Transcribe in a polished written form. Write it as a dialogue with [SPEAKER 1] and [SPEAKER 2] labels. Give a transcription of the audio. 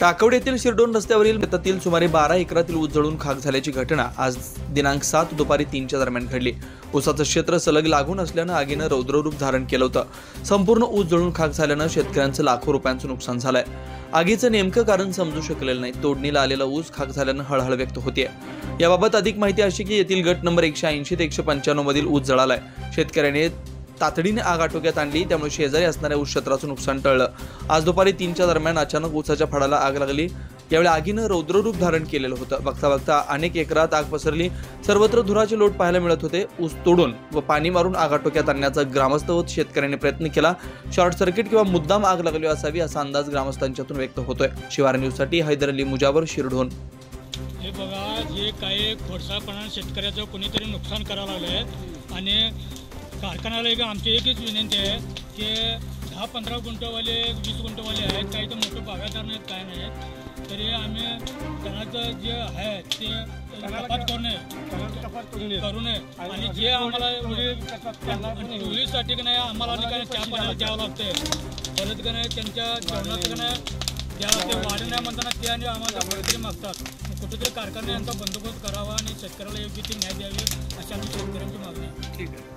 [SPEAKER 1] टाकवडे येथील शिरडोन रस्त्यावरील शेतातील सुमारे 12 एकरातील ऊस जळून खाक झाल्याची घटना आज दिनांक 7 दुपारी 3च्या दरम्यान घडली। ऊसाचं क्षेत्र सलग लागून असल्यानं आगीनं रौद्ररूप धारण केलं होतं। संपूर्ण ऊस जळून खाक झाल्यानं शेतकऱ्यांचं लाखो रुपयांचं नुकसान झालंय। आगीचं नेमकं कारण समजू शकलेलं नाही। तोडणीला आलेला ऊस खाक झाल्यानं हळहळ व्यक्त होतीये। याबाबत अधिक माहिती अशी की येथील गट नंबर 180 ते 195 मधील ऊस जळालाय। शेतकऱ्याने तातडीने आग आटोक्यात आणली, त्यामुळे शेजारी असणाऱ्या ऊस क्षेत्राचं नुकसान टळलं। आज दुपारी 3च्या दरम्यान अचानक ऊसाच्या फळाला आग लागली। यावेळी आगीनं रौद्ररूप धारण केलेलं होतं। बघता बघता अनेक एकरात आग पसरली। सर्वत्र धुराचे लोट पाहायला मिळत होते। ऊस तोडून व पाणी मारून आग आटोक्यात आणण्याचा ग्रामस्थ व शेतकऱ्यांनी प्रयत्न केला। शॉर्ट सर्किट किंवा मुद्दाम आग लागली असावी असा अंदाज ग्रामस्थांच्यातून व्यक्त होतोय। शिवार न्यूजसाठी हैदर अली मुजावर, शिरडोन।
[SPEAKER 2] हे बघा, जे काही खोडसाळपणाने शेतकऱ्याचं कोणीतरी नुकसान करायला लागलंय आणि कारखान्याला एक आमची एकच विनंती आहे की 10-15 गुंठवाले 20 गुंठवाले आहेत, काही तर मोठे बागायतदार नाहीत, काय नाही, तरी आम्ही त्यांचं जे आहे ते तपास करू नये आणि जे आम्हाला चोवीससाठी की नाही आम्हाला चहा पाण्याला द्यावं लागते, परत का नाही त्यांच्या जेवणात का नाही द्यावं लागते, वाढ नाही म्हणताना ते आणि आम्हाला कुठेतरी मागतात। कुठेतरी कारखाना यांचा बंदोबस्त करावा आणि शेतकऱ्याला योग्य ती न्याय द्यावी अशी आमची शेतकऱ्यांची मागणी आहे।
[SPEAKER 1] ठीक आहे।